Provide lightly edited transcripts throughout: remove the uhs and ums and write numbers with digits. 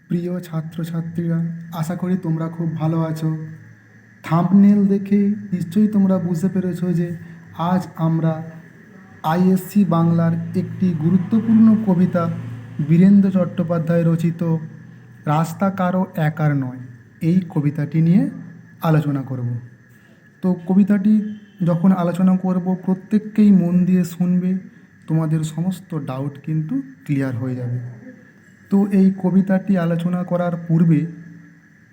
প্রিয় ছাত্রছাত্রীরা, আশা করি তোমরা খুব ভালো আছো। থাম্বনেল দেখে নিশ্চয়ই তোমরা বুঝতে পেরেছো যে আজ আমরা আইএসসি বাংলার একটি গুরুত্বপূর্ণ কবিতা বীরেন্দ্র চট্টোপাধ্যায় রচিত রাস্তা কারো একার নয় এই কবিতাটি নিয়ে আলোচনা করব। তো কবিতাটি যখন আলোচনা করব প্রত্যেককেই মন দিয়ে শুনবে, তোমাদের সমস্ত ডাউট কিন্তু ক্লিয়ার হয়ে যাবে। তো এই কবিতাটি আলোচনা করার পূর্বে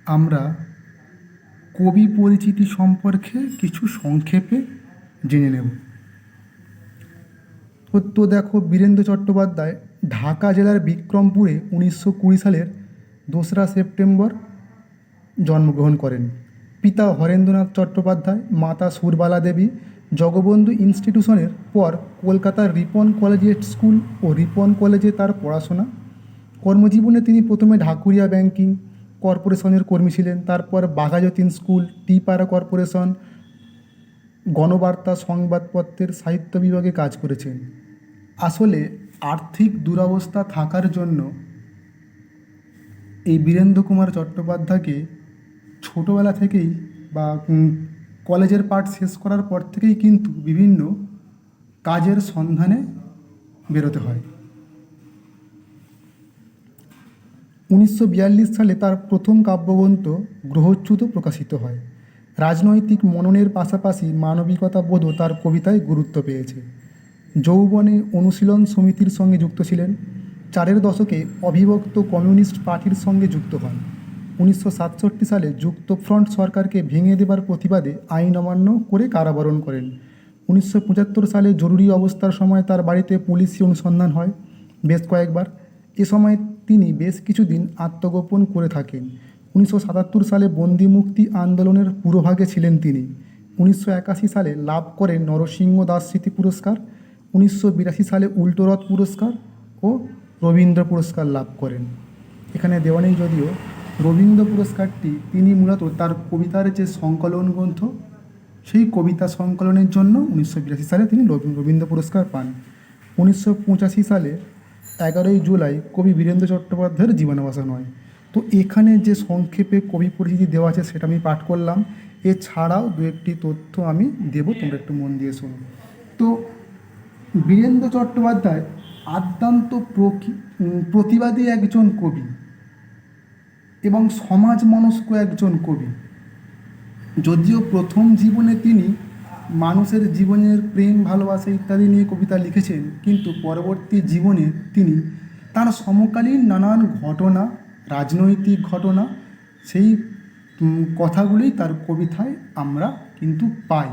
আমরা কবি পরিচিতি সম্পর্কে কিছু সংক্ষেপে জেনে নেব। তো দেখো, বীরেন্দ্র চট্টোপাধ্যায় ঢাকা জেলার বিক্রমপুরে 1920 সালের 2রা সেপ্টেম্বর জন্মগ্রহণ করেন। পিতা হরেন্দ্রনাথ চট্টোপাধ্যায়, মাতা সুরবালা দেবী। জগবন্ধু ইনস্টিটিউশনের পর কলকাতার রিপন কলেজিয়েট স্কুল ও রিপন কলেজে তার পড়াশোনা। কর্মজীবনে তিনি প্রথমে ঢাকুরিয়া ব্যাংকিং কর্পোরেশনের কর্মী ছিলেন, তারপর বাঘাযতীন স্কুল, টিপাড়া কর্পোরেশন, গণবার্তা সংবাদপত্রের সাহিত্য বিভাগে কাজ করেছেন। আসলে আর্থিক দুরবস্থা থাকার জন্য এই বীরেন্দ্র কুমার চট্টোপাধ্যায়কে ছোটোবেলা থেকেই বা কলেজের পাঠ শেষ করার পর থেকেই কিন্তু বিভিন্ন কাজের সন্ধানে বেরোতে হয়। 1942 সালে তার প্রথম কাব্যগ্রন্থ গ্রহচ্যুত প্রকাশিত হয়। রাজনৈতিক মননের পাশাপাশি মানবিকতা বোধও তার কবিতায় গুরুত্ব পেয়েছে। যৌবনে অনুশীলন সমিতির সঙ্গে যুক্ত ছিলেন। 4-এর দশকে অবিভক্ত কমিউনিস্ট পার্টির সঙ্গে যুক্ত হন। 1967 সালে যুক্তফ্রন্ট সরকারকে ভেঙে দেবার প্রতিবাদে আইন অমান্য করে কারাবরণ করেন। 1975 সালে জরুরি অবস্থার সময় তার বাড়িতে পুলিশি অনুসন্ধান হয় বেশ কয়েকবার। এ সময় তিনি বেশ কিছুদিন আত্মগোপন করে থাকেন। 1977 সালে বন্দি মুক্তি আন্দোলনের পুরোভাগে ছিলেন তিনি। 1981 সালে লাভ করেন নরসিংহ দাস স্মৃতি পুরস্কার। 1982 সালে উল্টোরথ পুরস্কার ও রবীন্দ্র পুরস্কার লাভ করেন। এখানে দেওয়া নেই যদিও। রবীন্দ্র পুরস্কারটি তিনি মূলত তার কবিতার যে সংকলন গ্রন্থ, সেই কবিতা সংকলনের জন্য 1982 সালে তিনি রবীন্দ্র পুরস্কার পান। 1985 সালে 11ই জুলাই কবি বীরেন্দ্র চট্টোপাধ্যায়ের জীবনাবসান হয়। তো এখানে যে সংক্ষেপে কবি পরিচিতি দেওয়া আছে সেটা আমি পাঠ করলাম। এছাড়াও দু একটি তথ্য আমি দেব, তোমরা একটু মন দিয়ে শোনো। তো বীরেন্দ্র চট্টোপাধ্যায় আদ্যান্ত প্রতিবাদী একজন কবি এবং সমাজ মনস্ক একজন কবি। যদিও প্রথম জীবনে তিনি মানুষের জীবনের প্রেম, ভালোবাসা ইত্যাদি নিয়ে কবিতা লিখেছেন, কিন্তু পরবর্তী জীবনে তিনি তার সমকালীন নানান ঘটনা, রাজনৈতিক ঘটনা, সেই কথাগুলোই তার কবিতায় আমরা কিন্তু পাই।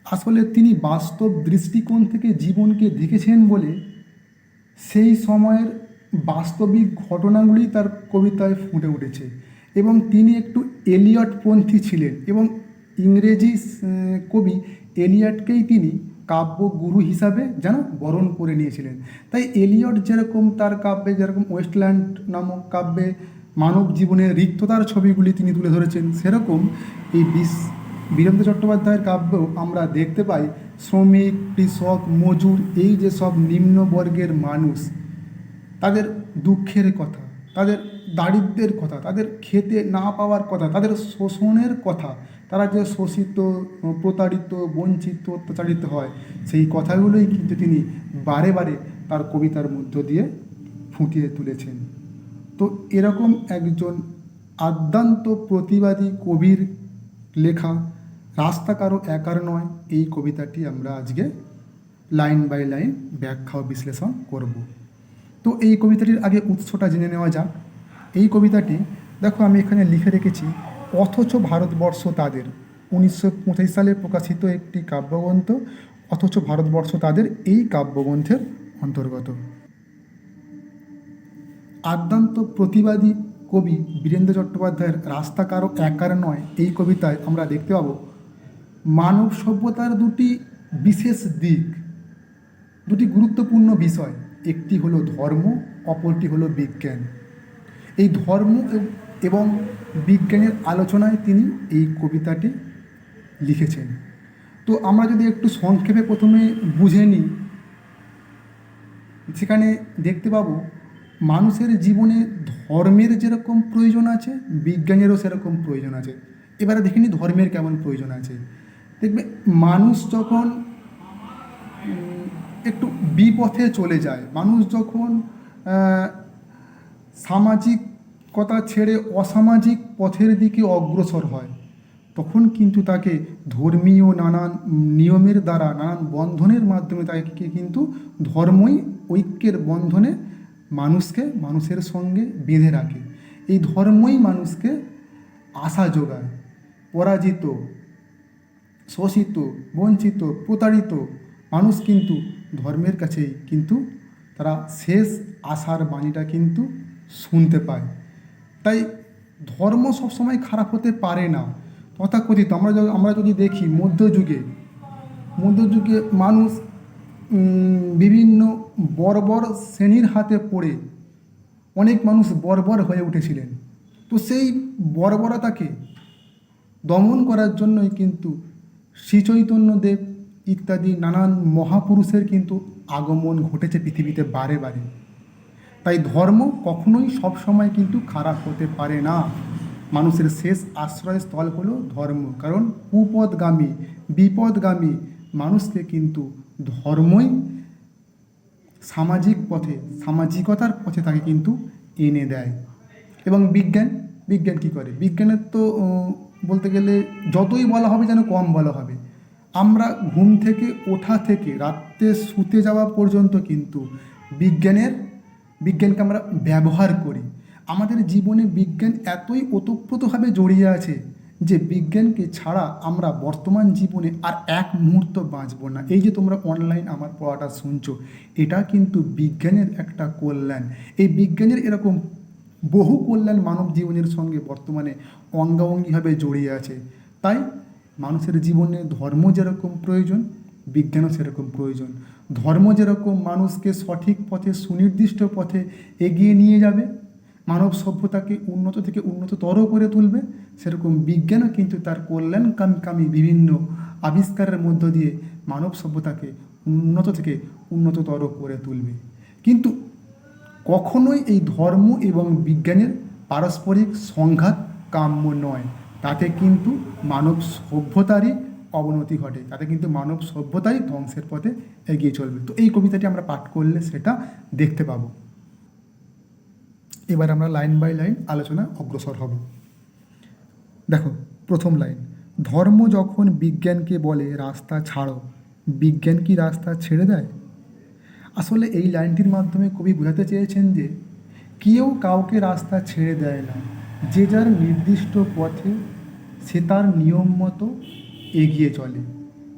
আসলে তিনি বাস্তব দৃষ্টিকোণ থেকে জীবনকে দেখেছেন বলে সেই সময়ের বাস্তবিক ঘটনাগুলি তার কবিতায় ফুটে উঠেছে। এবং তিনি একটু এলিয়টপন্থী ছিলেন এবং ইংরেজি কবি এলিয়টকেই তিনি কাব্যগুরু হিসাবে যেন বরণ করে নিয়েছিলেন। তাই এলিয়ট যেরকম তার কাব্যে, যেরকম ওয়েস্টল্যান্ড নামক কাব্যে মানব জীবনের রিক্ততার ছবিগুলি তিনি তুলে ধরেছেন, সেরকম এই বীরেন্দ্র চট্টোপাধ্যায়ের কাব্যেও আমরা দেখতে পাই শ্রমিক, কৃষক, মজুর, এই যে সব নিম্নবর্গের মানুষ, তাদের দুঃখের কথা, তাদের দারিদ্র্যের কথা, তাদের খেতে না পাওয়ার কথা, তাদের শোষণের কথা, তারা যে শোষিত, প্রতারিত, বঞ্চিত, অত্যাচারিত হয়, সেই কথাগুলোই কিন্তু তিনি বারে বারে তার কবিতার মধ্য দিয়ে ফুটিয়ে তুলেছেন। তো এরকম একজন আদ্যান্ত প্রতিবাদী কবির লেখা রাস্তা কারো একার নয় এই কবিতাটি আমরা আজকে লাইন বাই লাইন ব্যাখ্যা ও বিশ্লেষণ করব। তো এই কবিতাটির আগে উৎসটা জেনে নেওয়া যাক। এই কবিতাটি দেখো আমি এখানে লিখে রেখেছি, অথচ ভারতবর্ষ তাদের। 1985 সালে প্রকাশিত একটি কাব্যগ্রন্থ, অথচ ভারতবর্ষ তাদের, এই কাব্যগ্রন্থের অন্তর্গত। আদ্যান্ত প্রতিবাদী কবি বীরেন্দ্র চট্টোপাধ্যায়ের রাস্তা কারো একার নয় এই কবিতায় আমরা দেখতে পাবো মানব সভ্যতার দুটি বিশেষ দিক, দুটি গুরুত্বপূর্ণ বিষয়। একটি হলো ধর্ম, অপরটি হলো বিজ্ঞান। এই ধর্ম এবং বিজ্ঞানের আলোচনায় তিনি এই কবিতাটি লিখেছেন। তো আমরা যদি একটু সংক্ষেপে প্রথমে বুঝে নিই সেখানে দেখতে পাবো মানুষের জীবনে ধর্মের যেরকম প্রয়োজন আছে, বিজ্ঞানেরও সেরকম প্রয়োজন আছে। এবারে দেখিনি ধর্মের কেমন প্রয়োজন আছে। দেখবে মানুষ যখন একটু বিপথে চলে যায়, মানুষ যখন সামাজিকতা ছেড়ে অসামাজিক পথের দিকে অগ্রসর হয়, তখন কিন্তু তাকে ধর্মীয় নানান নিয়মের দ্বারা, নানান বন্ধনের মাধ্যমে তাকে কিন্তু ধর্মই ঐক্যের বন্ধনে মানুষের সঙ্গে বেঁধে রাখে। এই ধর্মই মানুষকে আশা যোগায়। পরাজিত, শোষিত, বঞ্চিত, প্রতারিত মানুষ কিন্তু ধর্মের কাছেই কিন্তু তারা শেষ আশার বাণীটা কিন্তু শুনতে পায়। তাই ধর্ম সবসময় খারাপ হতে পারে না। তথাকথিত আমরা যদি দেখি মধ্যযুগে মানুষ বিভিন্ন বর্বর শ্রেণীর হাতে পড়ে অনেক মানুষ বর্বর হয়ে উঠেছিলেন। তো সেই বর্বরতাকে দমন করার জন্যই কিন্তু শ্রীচৈতন্যদেব ইত্যাদি নানান মহাপুরুষের কিন্তু আগমন ঘটেছে পৃথিবীতে বারে বারে। তাই ধর্ম কখনোই সবসময় কিন্তু খারাপ হতে পারে না। মানুষের শেষ আশ্রয়স্থল হলো ধর্ম, কারণ কুপদগামী, বিপদগামী মানুষকে কিন্তু ধর্মই সামাজিক পথে, সামাজিকতার পথে তাকে কিন্তু এনে দেয়। এবং বিজ্ঞান কী করে? বিজ্ঞানের তো বলতে গেলে যতই বলা হবে যেন কম বলা হবে। আমরা ঘুম থেকে ওঠা থেকে রাত্রে শুতে যাওয়া পর্যন্ত কিন্তু বিজ্ঞানকে আমরা ব্যবহার করি। আমাদের জীবনে বিজ্ঞান এতই ওতপ্রোতভাবে জড়িয়ে আছে যে বিজ্ঞানকে ছাড়া আমরা বর্তমান জীবনে আর এক মুহূর্ত বাঁচব না। এই যে তোমরা অনলাইন আমার পড়াটা শুনছো, এটা কিন্তু বিজ্ঞানের একটা কল্যাণ। এই বিজ্ঞানের এরকম বহু কল্যাণ মানব জীবনের সঙ্গে বর্তমানে অঙ্গাঙ্গিভাবে জড়িয়ে আছে। তাই মানুষের জীবনে ধর্ম যেরকম প্রয়োজন, বিজ্ঞানও সেরকম প্রয়োজন। ধর্ম যেরকম মানুষকে সঠিক পথে, সুনির্দিষ্ট পথে এগিয়ে নিয়ে যাবে, মানব সভ্যতাকে উন্নত থেকে উন্নততর করে তুলবে, সেরকম বিজ্ঞানও কিন্তু তার কল্যাণকামী বিভিন্ন আবিষ্কারের মধ্য দিয়ে মানব সভ্যতাকে উন্নত থেকে উন্নততর করে তুলবে। কিন্তু কখনোই এই ধর্ম এবং বিজ্ঞানের পারস্পরিক সংঘাত কাম্য নয়। তাতে কিন্তু মানব সভ্যতারই অবনতি ঘটে, তাতে কিন্তু মানব সভ্যতাই ধ্বংসের পথে এগিয়ে চলবে। তো এই কবিতাটি আমরা পাঠ করলে সেটা দেখতে পাবো। এবার আমরা লাইন বাই লাইন আলোচনা অগ্রসর হব। দেখো, প্রথম লাইন, ধর্ম যখন বিজ্ঞানকে বলে রাস্তা ছাড়ো, বিজ্ঞান কি রাস্তা ছেড়ে দেয়? আসলে এই লাইনটির মাধ্যমে কবি বোঝাতে চেয়েছেন যে কেউ কাউকে রাস্তা ছেড়ে দেয় না। যে যার নির্দিষ্ট পথে সে তার নিয়ম মতো এগিয়ে চলে।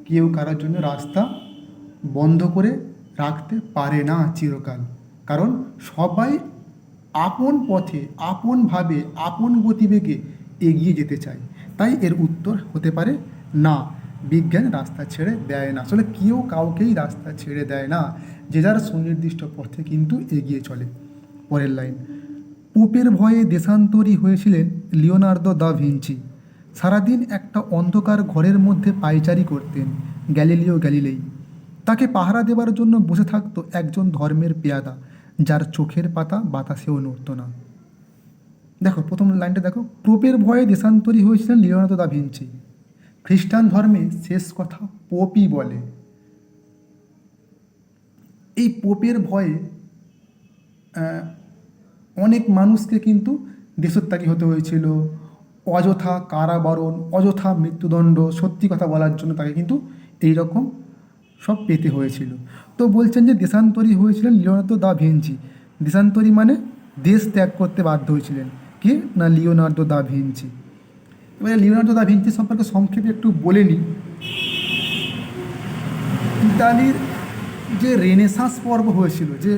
কেউ কারোর জন্য রাস্তা বন্ধ করে রাখতে পারে না চিরকাল, কারণ সবাই আপন পথে, আপনভাবে, আপন গতিবেগে এগিয়ে যেতে চায়। তাই এর উত্তর হতে পারে না, বিজ্ঞান রাস্তা ছেড়ে দেয় না। আসলে কেউ কাউকেই রাস্তা ছেড়ে দেয় না, যে যার সুনির্দিষ্ট পথে কিন্তু এগিয়ে চলে। পরের লাইন, পোপের ভয়ে দেশান্তরী হয়েছিলেন লিওনার্দো দা ভিঞ্চি। সারাদিন একটা অন্ধকার ঘরের মধ্যে পায়চারি করতেন গ্যালিলিও গ্যালিলেই। তাকে পাহারা দেবার জন্য বসে থাকতো একজন ধর্মের পেয়াদা, যার চোখের পাতা বাতাসেও নড়ত না। দেখো, প্রথম লাইনটা দেখো, পোপের ভয়ে দেশান্তরী হয়েছিলেন লিওনার্দো দা ভিঞ্চি। খ্রিস্টান ধর্মে শেষ কথা পোপই বলে। এই পোপের ভয়ে অনেক মানুষকে কিন্তু দেশত্যাগী হতে হয়েছিল। অযথা কারাবরণ, অযথা মৃত্যুদণ্ড, সত্যি কথা বলার জন্য তাকে কিন্তু এই রকম সব পেতে হয়েছিল। তো বলছেন যে দেশান্তরী হয়েছিলেন লিওনার্দো দা ভিঞ্চি। দেশান্তরী মানে দেশ ত্যাগ করতে বাধ্য হয়েছিলেন। কি না, লিওনার্দো দা ভিঞ্চি। এবারে লিওনার্দো দা ভিঞ্চি সম্পর্কে সংক্ষেপে একটু বলে নিই। ইতালির যে রেনেসাঁস পর্ব হয়েছিল, যে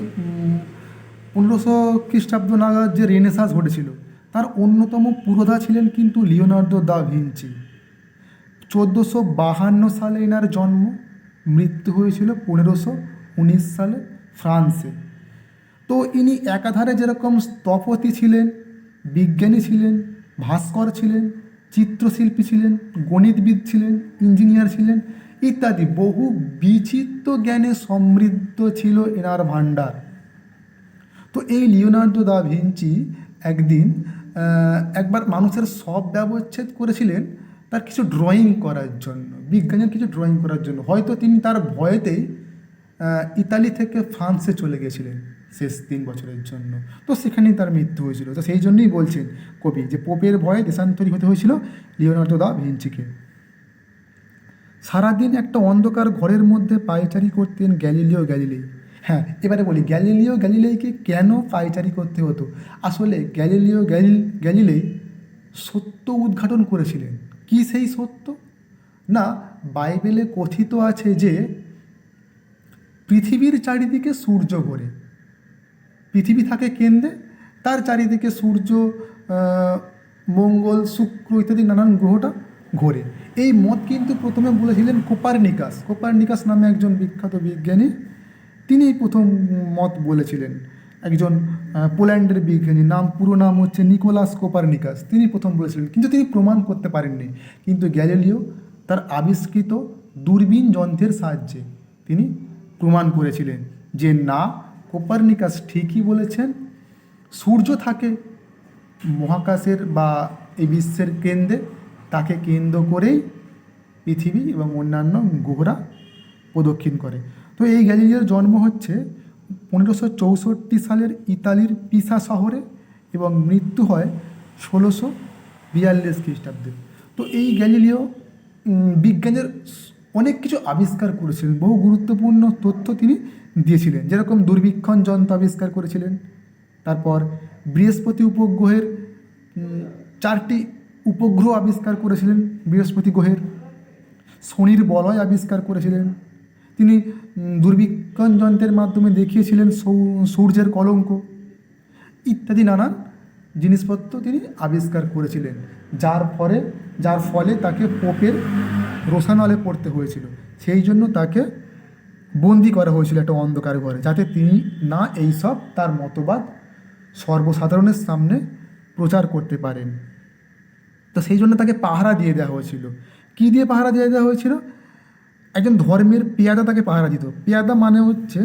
1500 খ্রিস্টাব্দ নাগাদ যে রেনেসাঁস ঘটেছিল, তার অন্যতম পুরোধা ছিলেন কিন্তু লিওনার্দো দা ভিঞ্চি। 1452 সালে এনার জন্ম, মৃত্যু হয়েছিল 1519 সালে ফ্রান্সে। তো ইনি একাধারে যেরকম স্থপতি ছিলেন, বিজ্ঞানী ছিলেন, ভাস্কর ছিলেন, চিত্রশিল্পী ছিলেন, গণিতবিদ ছিলেন, ইঞ্জিনিয়ার ছিলেন, ইত্যাদি বহু বিচিত্র জ্ঞানে সমৃদ্ধ ছিল এনার ভাণ্ডার। তো এই লিওনার্দো দা ভিঞ্চি একদিন একবার মানুষের সব ব্যবচ্ছেদ করেছিলেন তার কিছু ড্রয়িং করার জন্য, বিজ্ঞানের কিছু ড্রয়িং করার জন্য। হয়তো তিনি তার ভয়েতেই ইতালি থেকে ফ্রান্সে চলে গেছিলেন শেষ 3 বছরের জন্য। তো সেখানেই তার মৃত্যু হয়েছিল। তো সেই জন্যই বলছেন কবি যে পোপের ভয়ে দেশান্তরী হতে হয়েছিল লিওনার্দো দা ভিঞ্চিকে। সারাদিন একটা অন্ধকার ঘরের মধ্যে পায়চারি করতেন গ্যালিলিও গ্যালিলেই। হ্যাঁ, এবারে বলি গ্যালিলিও গ্যালিলেইকে কেন পায়চারি করতে হতো। আসলে গ্যালিলিও গ্যালিলেই সত্য উদ্ঘাটন করেছিলেন। কি সেই সত্য? না, বাইবেলে কথিত আছে যে পৃথিবীর চারিদিকে সূর্য ঘোরে, পৃথিবী থাকে কেন্দ্রে, তার চারিদিকে সূর্য, মঙ্গল, শুক্র ইত্যাদি নানান গ্রহটা ঘোরে। এই মত কিন্তু প্রথমে বলেছিলেন কোপারনিকাস। কোপারনিকাস নামে একজন বিখ্যাত বিজ্ঞানী, তিনি প্রথম মত বলেছিলেন। একজন পোল্যান্ডের বিজ্ঞানী, পুরো নাম হচ্ছে নিকোলাস কোপারনিকাস। তিনি প্রথম বলেছিলেন, কিন্তু তিনি প্রমাণ করতে পারেননি। কিন্তু গ্যালিলিও তার আবিষ্কৃত দূরবীন যন্ত্রের সাহায্যে তিনি প্রমাণ করেছিলেন যে না, কোপারনিকাস ঠিকই বলেছেন, সূর্য থাকে মহাকাশের বা এই বিশ্বের কেন্দ্রে, তাকে কেন্দ্র করেই পৃথিবী এবং অন্যান্য গ্রহরা প্রদক্ষিণ করে। তো এই গ্যালিলিওর জন্ম হচ্ছে 1564 সালের ইতালির পিসা শহরে এবং মৃত্যু হয় 1642 খ্রিস্টাব্দে। তো এই গ্যালিলিও বিজ্ঞানের অনেক কিছু আবিষ্কার করেছিলেন, বহু গুরুত্বপূর্ণ তথ্য তিনি দিয়েছিলেন। যেরকম দূরবীক্ষণ যন্ত্র আবিষ্কার করেছিলেন, তারপর বৃহস্পতি উপগ্রহের 4টি উপগ্রহ আবিষ্কার করেছিলেন বৃহস্পতি গ্রহের, শনির বলয় আবিষ্কার করেছিলেন। তিনি দূরবীক্ষণ যন্ত্রের মাধ্যমে দেখিয়েছিলেন সূর্যের কলঙ্ক ইত্যাদি নানান জিনিসপত্র তিনি আবিষ্কার করেছিলেন, যার ফলে তাকে পোপের রোষানলে পড়তে হয়েছিল। সেই জন্য তাকে বন্দি করা হয়েছিল একটা অন্ধকার ঘরে, যাতে তিনি না এইসব তার মতবাদ সর্বসাধারণের সামনে প্রচার করতে পারেন। তো সেই জন্য তাকে পাহারা দিয়ে দেওয়া হয়েছিল। কী দিয়ে পাহারা দিয়ে দেওয়া হয়েছিল? একজন ধর্মের পেয়াদা তাকে পাহারা দিত। পেয়াদা মানে হচ্ছে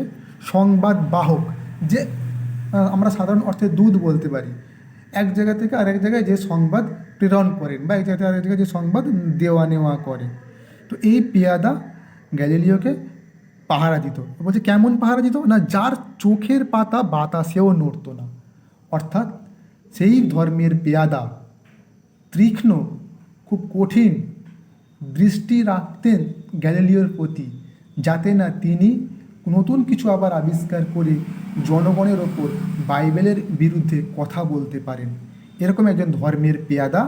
সংবাদ বাহক, যে আমরা সাধারণ অর্থে দুধ বলতে পারি। এক জায়গা থেকে আরেক জায়গায় যে সংবাদ প্রেরণ করেন বা এক জায়গা থেকে আরেক জায়গায় যে সংবাদ দেওয়া নেওয়া করে। তো এই পেয়াদা গ্যালিলিওকে পাহারা দিত। বলছে কেমন পাহারা দিত? না, যার চোখের পাতা বাতাসেও নড়ত না। অর্থাৎ সেই ধর্মের পেয়াদা তীক্ষ্ণ, খুব কঠিন দৃষ্টি রাখতেন গ্যালিলিওর প্রতি, যাতে না তিনি নতুন কিছু আবার আবিষ্কার করে জনগণের ওপর বাইবেলের বিরুদ্ধে কথা বলতে পারেন। এরকম একজন ধর্মের পেয়াদা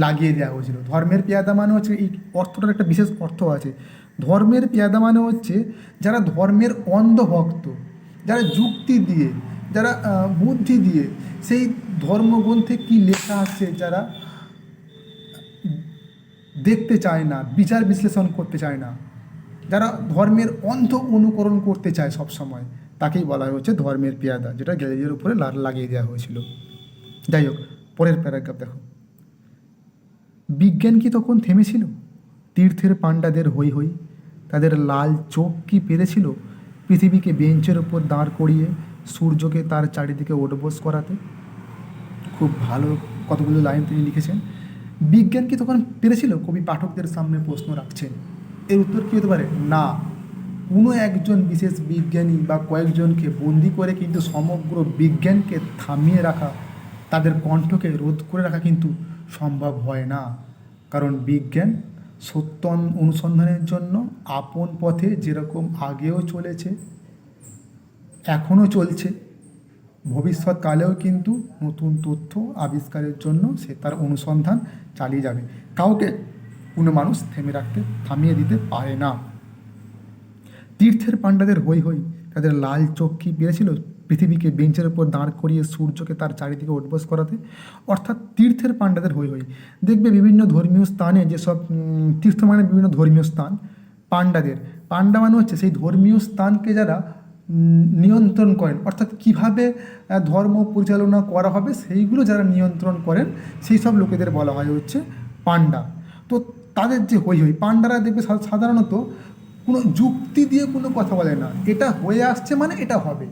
লাগিয়ে দেওয়া হয়েছিল। ধর্মের পেয়াদা মানে হচ্ছে, এই অর্থটার একটা বিশেষ অর্থ আছে। ধর্মের পেয়াদা মানে হচ্ছে যারা ধর্মের অন্ধভক্ত, যারা যুক্তি দিয়ে, যারা বুদ্ধি দিয়ে সেই ধর্মগ্রন্থে কী লেখা আছে যারা দেখতে চায় না, বিচার বিশ্লেষণ করতে চায় না, যারা ধর্মের অন্ধ অনুকরণ করতে চায় সব সময়, তাকেই বলা হচ্ছে ধর্মের পেয়াদা, যেটা গ্যালিলিওর উপরে লাগিয়ে দেওয়া হয়েছিল। যাই হোক, পরের প্যারাগ্রাফ দেখো। বিজ্ঞান কি তখন থেমেছিল? তীর্থের পাণ্ডাদের হই হই, তাদের লাল চোখ কি পেরেছিল পৃথিবীকে বেঞ্চের ওপর দাঁড় করিয়ে সূর্যকে তার চারিদিকে ওঠবোস করাতে? খুব ভালো কতগুলো লাইন তিনি লিখেছেন। বিজ্ঞান কি তখন পেরেছিল? কবি পাঠকদের সামনে প্রশ্ন রাখছেন। এর উত্তর কী হতে পারে? না, কোনো একজন বিশেষ বিজ্ঞানী বা কয়েকজনকে বন্দি করে কিন্তু সমগ্র বিজ্ঞানকে থামিয়ে রাখা, তাদের কণ্ঠকে রোধ করে রাখা কিন্তু সম্ভব হয় না। কারণ বিজ্ঞান সত্য অনুসন্ধানের জন্য আপন পথে যেরকম আগেও চলেছে, এখনও চলছে, ভবিষ্যৎকালেও কিন্তু নতুন তথ্য আবিষ্কারের জন্য সে তার অনুসন্ধান চালিয়ে যাবে। কাউকে কোনো মানুষ থামিয়ে দিতে পারে না। তীর্থের পাণ্ডাদের হই হই, তাদের লাল চোখ কি পেরেছিল পৃথিবীকে বেঞ্চের উপর দাঁড় করিয়ে সূর্যকে তার চারিদিকে উঠবোস করাতে? অর্থাৎ তীর্থের পাণ্ডাদের হই হই। দেখবে বিভিন্ন ধর্মীয় স্থানে যেসব তীর্থ মানে বিভিন্ন ধর্মীয় স্থান, পাণ্ডা মানে হচ্ছে সেই ধর্মীয় স্থানকে যারা নিয়ন্ত্রণ করেন, অর্থাৎ কিভাবে ধর্ম পরিচালনা করা হবে সেইগুলো যারা নিয়ন্ত্রণ করেন, সেই সব লোকেদের বলা হয় হচ্ছে পাণ্ডা। তো তাদের যে হই হই পাণ্ডারা দেখবে সাধারণত কোনো যুক্তি দিয়ে কোনো কথা বলে না, এটা হয়ে আসছে মানে এটা হবে,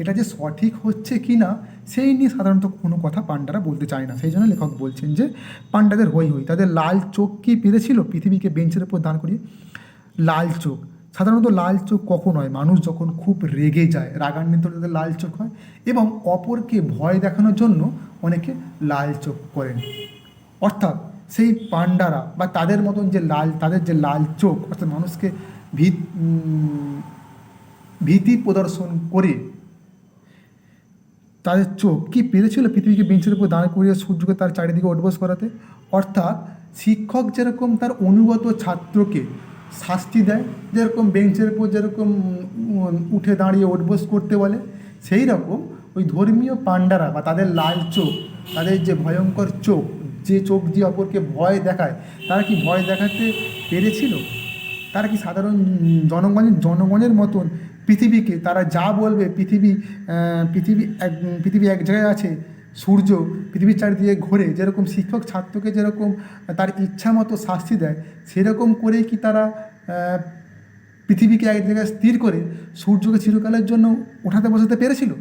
এটা যে সঠিক হচ্ছে কি না সেই নিয়ে সাধারণত কোনো কথা পাণ্ডারা বলতে চায় না। সেই জন্য লেখক বলছেন যে পাণ্ডাদের হই হই, তাদের লাল চোখ কি পেরেছিল পৃথিবীকে বেঞ্চের উপর দাঁড় করিয়ে? লাল চোখ, সাধারণত লাল চোখ কখন হয়? মানুষ যখন খুব রেগে যায়, রাগান্বিত তাদের লাল চোখ হয়, এবং অপরকে ভয় দেখানোর জন্য অনেকে লাল চোখ করেন। অর্থাৎ সেই পাণ্ডারা বা তাদের মতন যে তাদের যে লাল চোখ, অর্থাৎ মানুষকে ভীতি প্রদর্শন করে তাদের চোখ কি পেরেছিল পৃথিবীকে বেঞ্চের উপর দাঁড় করিয়ে সূর্যকে তার চারিদিকে ওঠবোস করাতে? অর্থাৎ শিক্ষক যেরকম তার অনুগত ছাত্রকে শাস্তি দেয়, যেরকম বেঞ্চের উপর যেরকম উঠে দাঁড়িয়ে ওঠবোস করতে বলে, সেই রকম ওই ধর্মীয় পাণ্ডারা বা তাদের লাল চোখ, তাদের যে ভয়ঙ্কর চোখ, যে চোখ দিয়ে অপরকে ভয় দেখায়, তারা কি ভয় দেখাতে পেরেছিল? তারা কি সাধারণ জনগণের মতন পৃথিবীকে তারা যা বলবে, পৃথিবী এক জায়গায় আছে, সূর্য পৃথিবীর চারিদিকে ঘোরে, যেরকম শিক্ষক ছাত্রকে যেরকম তার ইচ্ছা মতো শাস্তি দেয়, সেরকম করেই কি তারা পৃথিবীকে এক জায়গায় স্থির করে সূর্যকে চিরকালের জন্য ওঠাতে বসাতে পেরেছিল?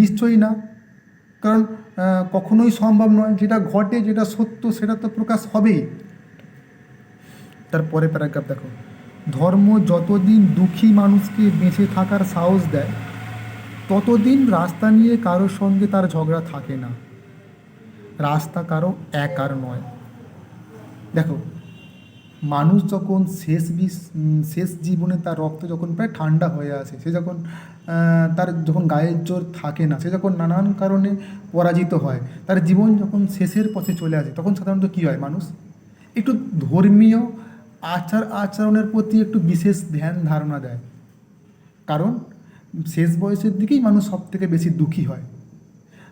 নিশ্চয়ই না। কারণ কখনোই সম্ভব নয়। যেটা ঘটে, যেটা সত্য, সেটা তো প্রকাশ হবেই। তারপরে প্যারাগ্রাফ দেখো, ধর্ম যতদিন দুঃখী মানুষকে বেঁচে থাকার সাহস দেয়, ততদিন রাস্তা নিয়ে কারোর সঙ্গে তার ঝগড়া থাকে না। রাস্তা কারো একার নয়। দেখো, মানুষ যখন শেষ জীবনে তার রক্ত যখন প্রায় ঠান্ডা হয়ে আসে, সে যখন তার যখন গায়ের জোর থাকে না, সে যখন নানান কারণে পরাজিত হয়, তার জীবন যখন শেষের পথে চলে আসে, তখন সাধারণত কী হয়? মানুষ একটু ধর্মীয় আচরণের প্রতি একটু বিশেষ ধ্যান ধারণা দেয়। কারণ শেষ বয়সের দিকেই মানুষ সব থেকে বেশি দুঃখী হয়।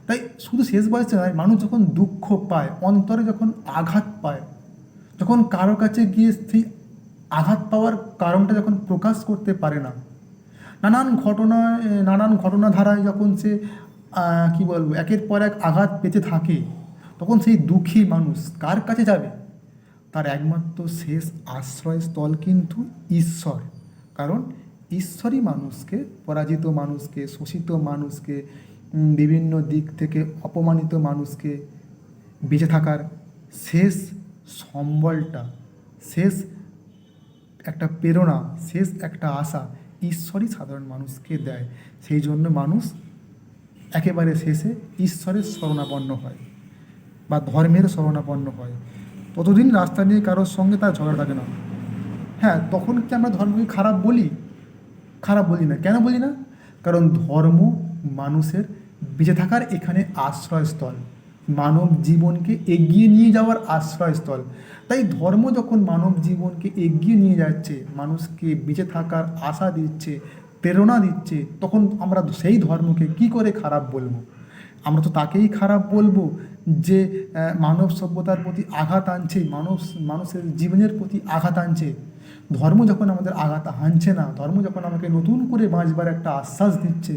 তাই শুধু শেষ বয়সে নয়, মানুষ যখন দুঃখ পায়, অন্তরে যখন আঘাত পায়, যখন কারো কাছে গিয়ে সেই আঘাত পাওয়ার কারণটা যখন প্রকাশ করতে পারে না, নানান ঘটনাধারায় যখন সে কী বলবো, একের পর এক আঘাত পেতে থাকে, তখন সেই দুঃখী মানুষ কার কাছে যাবে? তার একমাত্র শেষ আশ্রয়স্থল কিন্তু ঈশ্বর। কারণ ঈশ্বরই মানুষকে, পরাজিত মানুষকে, শোষিত মানুষকে, বিভিন্ন দিক থেকে অপমানিত মানুষকে বেঁচে থাকার শেষ সম্বলটা, শেষ একটা প্রেরণা, শেষ একটা আশা ঈশ্বরই সাধারণ মানুষকে দেয়। সেই জন্য মানুষ একেবারে শেষে ঈশ্বরের শরণাপন্ন হয় বা ধর্মের শরণাপন্ন হয়। ততদিন রাস্তা নিয়ে কারোর সঙ্গে তার ঝগড়া থাকে না। হ্যাঁ, তখন কি আমরা ধর্মকে খারাপ বলি? খারাপ বলি না। কেন বলি না? কারণ ধর্ম মানুষের বেঁচে থাকার এখানে আশ্রয়স্থল, মানব জীবনকে এগিয়ে নিয়ে যাওয়ার আশ্রয়স্থল। তাই ধর্ম যখন মানব জীবনকে এগিয়ে নিয়ে যাচ্ছে, মানুষকে বেঁচে থাকার আশা দিচ্ছে, প্রেরণা দিচ্ছে, তখন আমরা সেই ধর্মকে কি করে খারাপ বলবো? আমরা তো তাকেই খারাপ বলবো যে মানব সভ্যতার প্রতি আঘাত আনছে, মানুষের জীবনের প্রতি আঘাত আনছে। ধর্ম যখন আমাদের আঘাত হানছে না, ধর্ম যখন আমাকে নতুন করে বাঁচবার একটা আশ্বাস দিচ্ছে,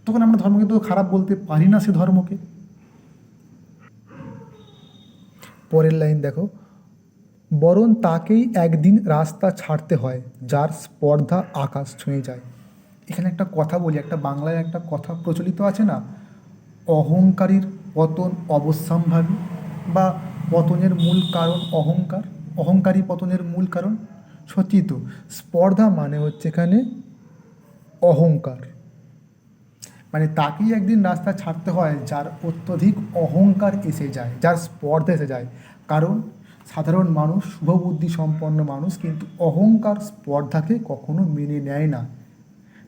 তখন আমরা ধর্মকে তো খারাপ বলতে পারি না। সে ধর্মকে, পরের লাইন দেখো, বরং তাকেই একদিন রাস্তা ছাড়তে হয় যার স্পর্ধা আকাশ ছুঁয়ে যায়। এখানে একটা কথা বলি, একটা বাংলায় একটা কথা প্রচলিত আছে না, অহংকারীর পতন অবশ্যম্ভাবী, বা পতনের মূল কারণ অহংকার, অহংকারী পতনের মূল কারণ। সত্যি তো, স্পর্ধা মানে হচ্ছে এখানে অহংকার। মানে তাকেই একদিন রাস্তা ছাড়তে হয় যার অত্যধিক অহংকার এসে যায়, যার স্পর্ধা এসে যায়। কারণ সাধারণ মানুষ, শুভবুদ্ধি সম্পন্ন মানুষ কিন্তু অহংকার স্পর্ধাকে কখনো মেনে নেয় না।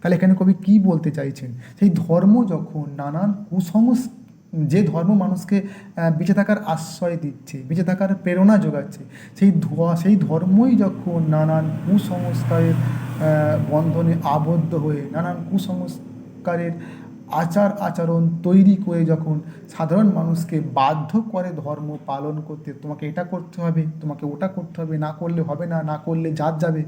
তাহলে এখানে কবি কী বলতে চাইছেন? সেই ধর্ম যখন নানান যে ধর্ম মানুষকে বেঁচে থাকার আশ্রয় দিচ্ছে, বেঁচে থাকার প্রেরণা যোগাচ্ছে, সেই ধর্মই যখন নানান কুসংস্কারের বন্ধনে আবদ্ধ হয়ে, নানান কুসংস্কারের আচরণ তৈরি করে যখন সাধারণ মানুষকে বাধ্য করে ধর্ম পালন করতে, তোমাকে এটা করতে হবে, তোমাকে ওটা করতে হবে, না করলে হবে না, না করলে জাত যাবে,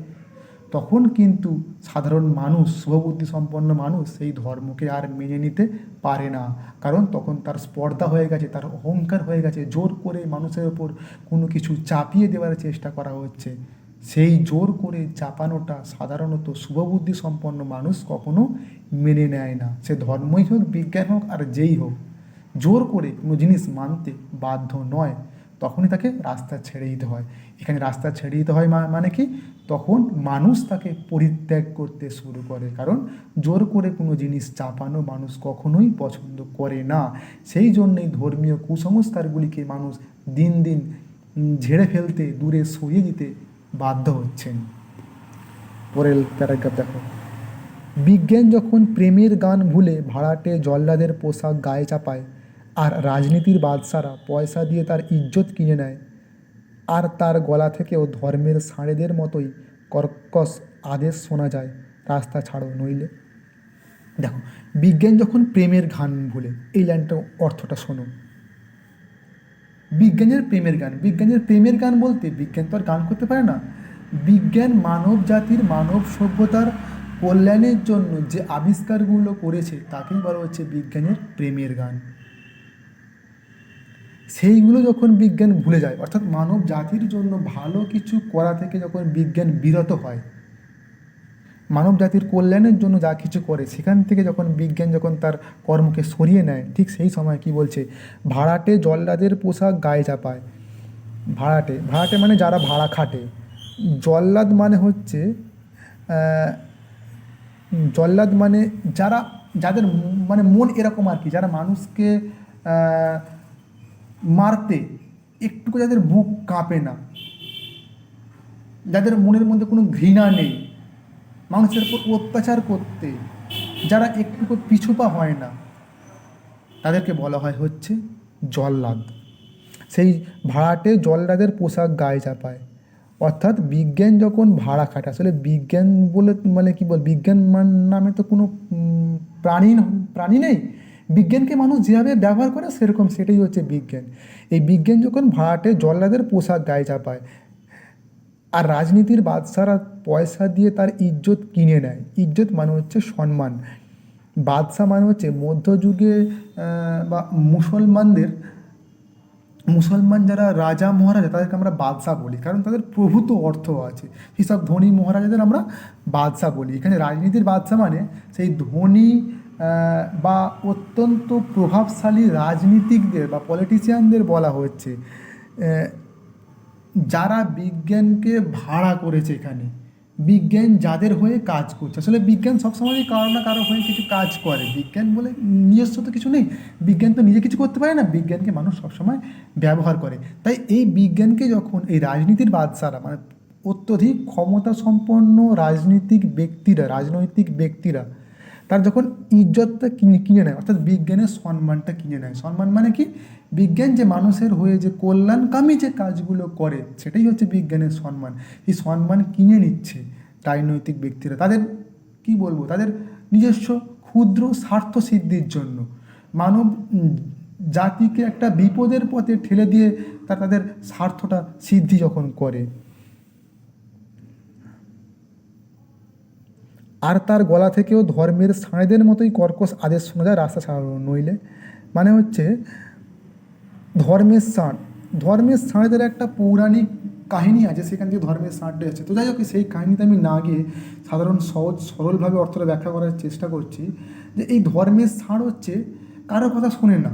তখন কিন্তু সাধারণ মানুষ, শুভবুদ্ধি সম্পন্ন মানুষ সেই ধর্মকে আর মেনে নিতে পারে না। কারণ তখন তার স্পর্ধা হয়ে গেছে, তার অহংকার হয়ে গেছে, জোর করে মানুষের ওপর কোনো কিছু চাপিয়ে দেওয়ার চেষ্টা করা হচ্ছে। সেই জোর করে চাপানোটা সাধারণত শুভবুদ্ধি সম্পন্ন মানুষ কখনো মেনে নেয় না। সে ধর্মই হোক, বিজ্ঞান হোক, আর যেই হোক, জোর করে কোনো জিনিস মানতে বাধ্য নয়। তখনই তাকে রাস্তা ছেড়ে দিতে হয়। এখানে রাস্তা ছেড়ে দিতে হয় মানে কি, তখন মানুষ তাকে পরিত্যাগ করতে শুরু করে। কারণ জোর করে কোনো জিনিস চাপানো মানুষ কখনোই পছন্দ করে না। সেই জন্যেই ধর্মীয় কুসংস্কারগুলিকে মানুষ দিন দিন ঝেড়ে ফেলতে, দূরে সরিয়ে দিতে বাধ্য হচ্ছেন। পরের প্যারাগ্রাফ দেখো। বিজ্ঞান যখন প্রেমের গান ভুলে ভাড়াটে জল্লাদের পোশাক গায়ে চাপায়, আর রাজনীতির বাদশারা পয়সা দিয়ে তার ইজ্জত কিনে নেয়, আর তার গলা থেকেও ধর্মের ষাঁড়েদের মতোই কর্কশ আদেশ শোনা যায়, রাস্তা ছাড়ো নইলে। দেখো, বিজ্ঞান যখন প্রেমের গান ভুলে, এই লাইনটা অর্থটা শোনো। বিজ্ঞানের প্রেমের গান, বিজ্ঞানের প্রেমের গান বলতে বিজ্ঞান তো আর গান করতে পারে না। বিজ্ঞান মানব জাতির, মানব সভ্যতার কল্যাণের জন্য যে আবিষ্কারগুলো করেছে তাকেই বলা হচ্ছে বিজ্ঞানের প্রেমের গান। সেইগুলো যখন বিজ্ঞান ভুলে যায়, অর্থাৎ মানব জাতির জন্য ভালো কিছু করা থেকে যখন বিজ্ঞান বিরত হয়, মানব জাতির কল্যাণের জন্য যা কিছু করে সেখান থেকে যখন বিজ্ঞান যখন তার কর্মকে সরিয়ে নেয়, ঠিক সেই সময় কি বলছে, ভাড়াটে জল্লাদের পোশাক গায়ে চাপায়। ভাড়াটে, ভাড়াটে মানে যারা ভাড়া খাটে। জল্লাদ মানে হচ্ছে জল্লাদ মানে যারা, যাদের মানে মন এরকম আর কি, যারা মানুষকে মারতে একটুকু যাদের বুক কাঁপে না, যাদের মনের মধ্যে কোনো ঘৃণা নেই, মানুষের উপর অত্যাচার করতে যারা একটুকু পিছুপা হয় না, তাদেরকে বলা হয় হচ্ছে জল্লাদ। সেই ভাড়াটে জল্লাদের পোশাক গায়ে চাপায়। অর্থাৎ বিজ্ঞান যখন ভাড়া খাটে, আসলে বিজ্ঞান বলে মানে কি বল, বিজ্ঞান নামে তো কোনো প্রাণী নেই। বিজ্ঞানকে মানুষ যেভাবে ব্যবহার করে সেরকম, সেটাই হচ্ছে বিজ্ঞান। এই বিজ্ঞান যখন ভাড়াটে জল্লাদের পোশাক গায়ে চাপায়, আর রাজনীতির বাদশারা পয়সা দিয়ে তার ইজ্জত কিনে নেয়। ইজ্জত মানে হচ্ছে সম্মান। বাদশা মানে হচ্ছে মধ্যযুগে বা মুসলমান যারা রাজা মহারাজা, তাদেরকে আমরা বাদশা বলি, কারণ তাদের প্রভূত অর্থ আছে। সেসব ধনী মহারাজাদের আমরা বাদশা বলি। এখানে রাজনীতির বাদশা মানে সেই ধনী বা অত্যন্ত প্রভাবশালী রাজনীতিকদের বা পলিটিশিয়ানদের বলা হচ্ছে, যারা বিজ্ঞানকে ভাড়া করেছে। এখানে বিজ্ঞান যাদের হয়ে কাজ করছে, আসলে বিজ্ঞান সবসময় কারো না কারো হয়ে কিছু কাজ করে। বিজ্ঞান বলে নিজস্ব তো কিছু নেই, বিজ্ঞান তো নিজে কিছু করতে পারে না, বিজ্ঞানকে মানুষ সবসময় ব্যবহার করে। তাই এই বিজ্ঞানকে যখন এই রাজনীতির বাদশারা, মানে অত্যধিক ক্ষমতা সম্পন্ন রাজনৈতিক ব্যক্তিরা তার যখন ইজ্জতটা কিনে নেয়, অর্থাৎ বিজ্ঞানের সম্মানটা কিনে নেয়। সম্মান মানে কি, বিজ্ঞান যে মানুষের হয়ে যে কল্যাণকামী যে কাজগুলো করে, সেটাই হচ্ছে বিজ্ঞানের সম্মান। এই সম্মান কিনে নিচ্ছে রাজনৈতিক ব্যক্তিরা, তাদের কি বলবো, তাদের নিজস্ব ক্ষুদ্র স্বার্থ সিদ্ধির জন্য। মানব জাতিকে একটা বিপদের পথে ঠেলে দিয়ে তাদের স্বার্থটা সিদ্ধি যখন করে, আর তার গলা থেকেও ধর্মের ষাঁড়েদের মতোই কর্কশ আদেশ শোনা যায়, রাস্তা ছাড়ানো নইলে। মানে হচ্ছে ধর্মের ষাঁড়েদের একটা পৌরাণিক কাহিনী আছে, সেখান থেকে ধর্মের ষাঁড়টা আছে। তো যাই হোক, সেই কাহিনীতে আমি না গিয়ে সাধারণ সহজ সরলভাবে অর্থটা ব্যাখ্যা করার চেষ্টা করছি। যে এই ধর্মের ষাঁড় হচ্ছে কারো কথা শোনে না,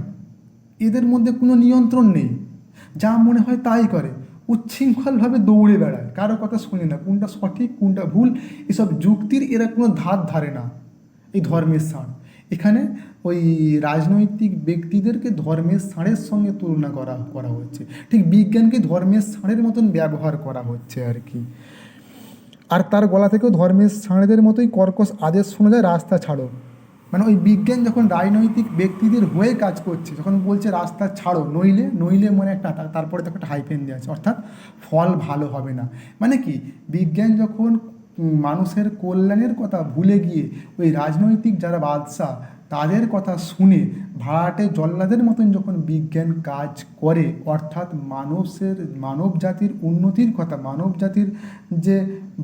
এদের মধ্যে কোনো নিয়ন্ত্রণ নেই, যা মনে হয় তাই করে, উচ্ছৃঙ্খলভাবে দৌড়ে বেড়ায়, কারো কথা শোনে না, কোনটা সঠিক কোনটা ভুল এসব যুক্তির এরা কোনো ধার ধারে না। এই ধর্মের ষাঁড়, এখানে ওই রাজনৈতিক ব্যক্তিদেরকে ধর্মের ষাঁড়ের সঙ্গে তুলনা করা হচ্ছে, ঠিক বিজ্ঞানকে ধর্মের ষাঁড়ের মতন ব্যবহার করা হচ্ছে আর কি। আর তার গলা থেকেও ধর্মের ষাঁড়েদের মতোই কর্কশ আদেশ শোনা যায়, রাস্তা ছাড়ো। মানে ওই বিজ্ঞান যখন রাজনৈতিক ব্যক্তিদের হয়ে কাজ করছে, যখন বলছে রাস্তা ছাড়ো নইলে মানে একটা, তারপরে তো একটা হাইফেন দেওয়া আছে, অর্থাৎ ফল ভালো হবে না। মানে কি, বিজ্ঞান যখন মানুষের কল্যাণের কথা ভুলে গিয়ে ওই রাজনৈতিক যারা বাদশা, তাদের কথা শুনে ভাড়াটে জল্লাদের মতন যখন বিজ্ঞান কাজ করে, অর্থাৎ মানব জাতির উন্নতির কথা, মানব জাতির যে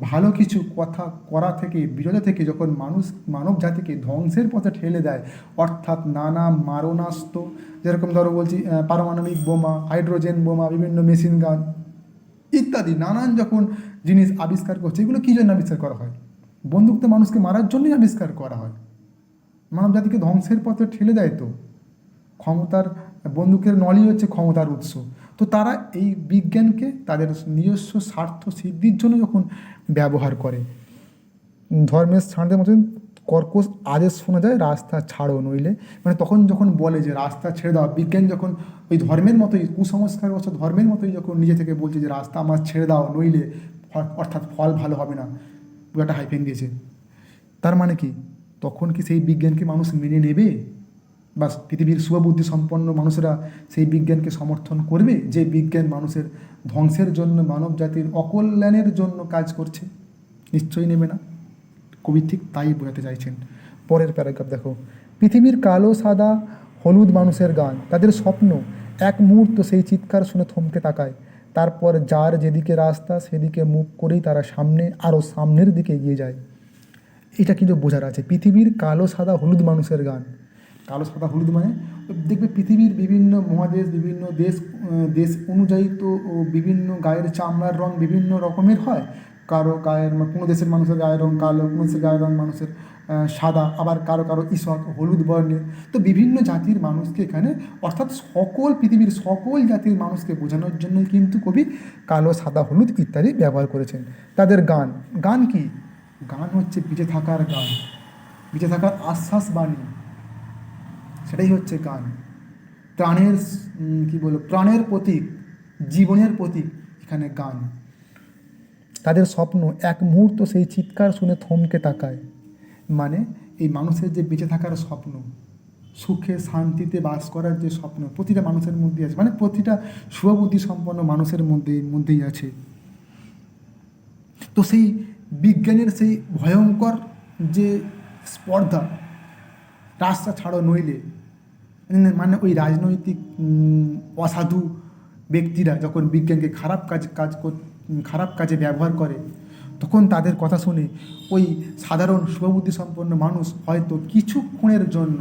ভালো কিছু কথা করা থেকে বিরত থেকে যখন মানব জাতিকে ধ্বংসের পথে ঠেলে দেয়, অর্থাৎ নানা মারণাস্ত্র, যেরকম ধরো বলছি পারমাণবিক বোমা, হাইড্রোজেন বোমা, বিভিন্ন মেশিন গান ইত্যাদি নানান যখন জিনিস আবিষ্কার করছে, এগুলো কী জন্য আবিষ্কার করা হয়? বন্দুক তো মানুষকে মারার জন্যই আবিষ্কার করা হয়, মানব জাতিকে ধ্বংসের পথে ঠেলে দেয়। তো ক্ষমতার বন্দুকের নলই হচ্ছে ক্ষমতার উৎস। তো তারা এই বিজ্ঞানকে তাদের নিজস্ব স্বার্থ সিদ্ধির জন্য যখন ব্যবহার করে, ধর্মের শান্তির মতন কর্কশ আদেশ শোনা যায়, রাস্তা ছাড়ো নইলে, মানে তখন যখন বলে যে রাস্তা ছেড়ে দাও, বিজ্ঞান যখন ওই ধর্মের মতোই কুসংস্কার ধর্মের মতোই যখন নিজে থেকে বলছে যে রাস্তা আমার ছেড়ে দাও নইলে অর্থাৎ ফল ভালো হবে না, পুরোটা হাইফেন দিয়েছে। তার মানে কি তখন কি সেই বিজ্ঞানকে মানুষ মেনে নেবে? বা পৃথিবীর শুভবুদ্ধি সম্পন্ন মানুষেরা সেই বিজ্ঞানকে সমর্থন করবে যে বিজ্ঞান মানুষের ধ্বংসের জন্য, মানব জাতির অকল্যাণের জন্য কাজ করছে? নিশ্চয়ই নেবে না। কবি ঠিক তাই বোঝাতে চাইছেন। পরের প্যারাগ্রাফ দেখো, পৃথিবীর কালো সাদা হলুদ মানুষের গান, তাদের স্বপ্ন, এক মুহূর্ত সেই চিৎকার শুনে থমকে তাকায়, তারপর যার যেদিকে রাস্তা সেদিকে মুখ করেই তারা আরও সামনের দিকে এগিয়ে যায়। এটা কিন্তু বোঝার আছে, পৃথিবীর কালো সাদা হলুদ মানুষের গান। কালো সাদা হলুদ মানে দেখবে পৃথিবীর বিভিন্ন মহাদেশ, বিভিন্ন দেশ অনুযায়ী তো বিভিন্ন গায়ের চামড়ার রং বিভিন্ন রকমের হয়। কারো গায়ের কোনো দেশের মানুষের গায়ের রং কালো, কোনো দেশের গায়ের রং মানুষের সাদা, আবার কারো কারো ঈষৎ হলুদ বর্ণের। তো বিভিন্ন জাতির মানুষকে এখানে, অর্থাৎ পৃথিবীর সকল জাতির মানুষকে বোঝানোর জন্যই কিন্তু কবি কালো সাদা হলুদ ইত্যাদি ব্যবহার করেছেন। তাদের গান, গান কি? গান হচ্ছে বেঁচে থাকার গান, বেঁচে থাকার আশ্বাস বাণী, সেটাই হচ্ছে গান। প্রাণের প্রাণের প্রতীক, জীবনের প্রতীক এখানে গান। তাদের স্বপ্ন, এক মুহূর্ত সেই চিৎকার শুনে থমকে তাকায়, মানে এই মানুষের যে বেঁচে থাকার স্বপ্ন, সুখে শান্তিতে বাস করার যে স্বপ্ন প্রতিটা মানুষের মধ্যে আছে, মানে প্রতিটা শুভবুদ্ধি সম্পন্ন মানুষের মধ্যেই আছে। তো সেই বিজ্ঞানের সেই ভয়ঙ্কর যে স্পর্ধা, রাস্তা ছাড়ো নইলে, মানে ওই রাজনৈতিক অসাধু ব্যক্তিরা যখন বিজ্ঞানকে খারাপ কাজে ব্যবহার করে, তখন তাদের কথা শুনে ওই সাধারণ শুভবুদ্ধি সম্পন্ন মানুষ হয়তো কিছুক্ষণের জন্য,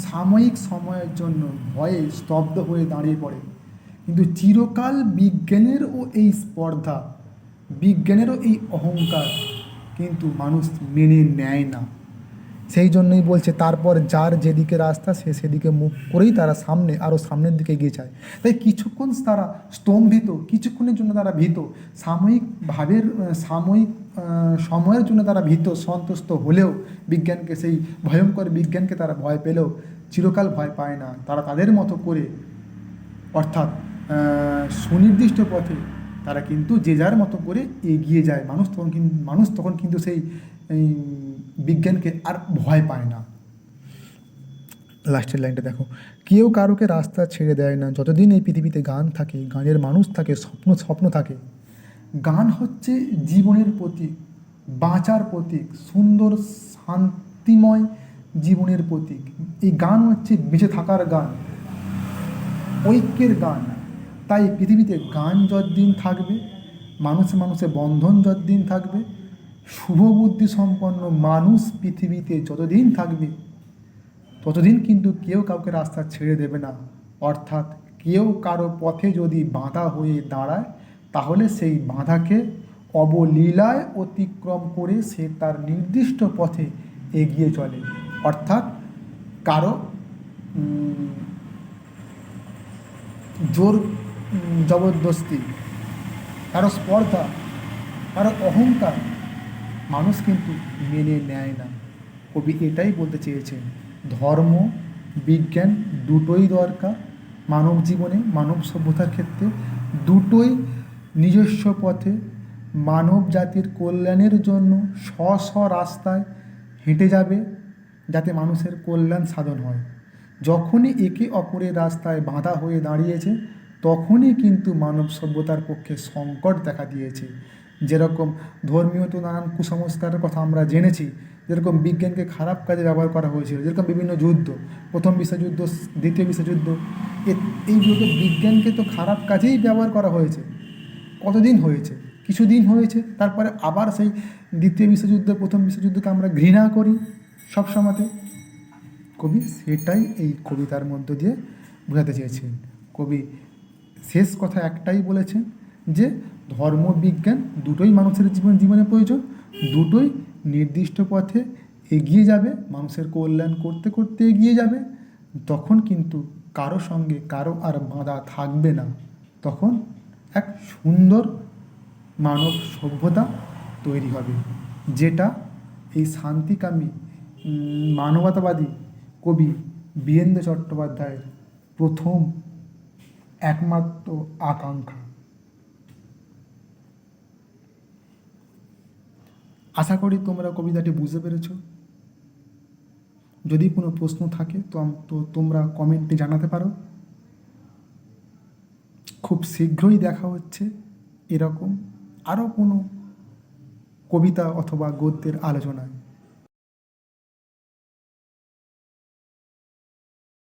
সাময়িক সময়ের জন্য ভয়ে স্তব্ধ হয়ে দাঁড়িয়ে পড়ে, কিন্তু চিরকাল বিজ্ঞানেরও এই স্পর্ধা, বিজ্ঞানেরও এই অহংকার কিন্তু মানুষ মেনে নেয় না। সেই জন্যই বলছে, তারপর যার যেদিকে রাস্তা সে সেদিকে মুখ করেই তারা আরও সামনের দিকে এগিয়ে যায়। তাই কিছুক্ষণ তারা স্তম্ভিত, কিছুক্ষণের জন্য তারা ভীত, সাময়িক সময়ের জন্য তারা ভীত সন্তুষ্ট হলেও, বিজ্ঞানকে, সেই ভয়ঙ্কর বিজ্ঞানকে তারা ভয় পেলেও চিরকাল ভয় পায় না। তারা তাদের মতো করে, অর্থাৎ সুনির্দিষ্ট পথে তারা কিন্তু যে যার মতো করে এগিয়ে যায়। মানুষ তখন কিন্তু সেই বিজ্ঞানকে আর ভয় পায় না। লাস্টের লাইনটা দেখো, কেউ কারোকে রাস্তা ছেড়ে দেয় না, যতদিন এই পৃথিবীতে গান থাকে, গানের মানুষ থাকে, স্বপ্ন থাকে। গান হচ্ছে জীবনের প্রতীক, বাঁচার প্রতীক, সুন্দর শান্তিময় জীবনের প্রতীক। এই গান হচ্ছে বেঁচে থাকার গান, ঐক্যের গান। তাই পৃথিবীতে গান যতদিন থাকবে, মানুষে বন্ধন যতদিন থাকবে, শুভবুদ্ধি সম্পন্ন মানুষ পৃথিবীতে যতদিন থাকবে, ততদিন কিন্তু কেউ কাউকে রাস্তা ছেড়ে দেবে না। অর্থাৎ কেউ কারো পথে যদি বাধা হয়ে দাঁড়ায়, তাহলে সেই বাধাকে অবলীলায় অতিক্রম করে সে তার নির্দিষ্ট পথে এগিয়ে চলে। অর্থাৎ কারো জোর জবরদস্তি, কারো স্পর্ধা, কারো অহংকার মানুষ কিন্তু মেনে নেয় না। কবি এটাই বলতে চেয়েছেন, ধর্ম বিজ্ঞান দুটোই দরকার মানব জীবনে, মানব সভ্যতার ক্ষেত্রে। দুটোই নিজস্ব পথে মানব জাতির কল্যাণের জন্য রাস্তায় হেঁটে যাবে, যাতে মানুষের কল্যাণ সাধন হয়। যখনই একে অপরের রাস্তায় বাধা হয়ে দাঁড়িয়েছে, তখনই কিন্তু মানব সভ্যতার পক্ষে সংকট দেখা দিয়েছে। যেরকম ধর্মীয় তো নানান কুসংস্কারের কথা আমরা জেনেছি, যেরকম বিজ্ঞানকে খারাপ কাজে ব্যবহার করা হয়েছিল, যেরকম বিভিন্ন যুদ্ধ, প্রথম বিশ্বযুদ্ধ, দ্বিতীয় বিশ্বযুদ্ধ, এইগুলো তো বিজ্ঞানকে তো খারাপ কাজেই ব্যবহার করা হয়েছে। কতদিন হয়েছে? কিছুদিন হয়েছে, তারপরে আবার সেই দ্বিতীয় বিশ্বযুদ্ধ, প্রথম বিশ্বযুদ্ধকে আমরা ঘৃণা করি সব সময়তে। কবি সেটাই এই কবিতার মধ্য দিয়ে বোঝাতে চেয়েছেন। কবি শেষ কথা একটাই বলেছেন যে ধর্ম বিজ্ঞান দুটোই মানুষের জীবনে প্রয়োজন, দুটোই নির্দিষ্ট পথে এগিয়ে যাবে, মানুষের কল্যাণ করতে করতে এগিয়ে যাবে। তখন কিন্তু কারো সঙ্গে কারো আর বাঁধা থাকবে না, তখন এক সুন্দর মানব সভ্যতা তৈরি হবে, যেটা এই শান্তিকামী মানবতাবাদী কবি বীরেন্দ্র চট্টোপাধ্যায়ের প্রথম একমাত্র আকাঙ্ক্ষা। আশা করি তোমরা কবিতাটি বুঝতে পেরেছো। যদি কোনো প্রশ্ন থাকে তো তোমরা কমেন্টে জানাতে পারো। খুব শীঘ্রই দেখা হচ্ছে এরকম আরও কোনো কবিতা অথবা গদ্যের আলোচনায়।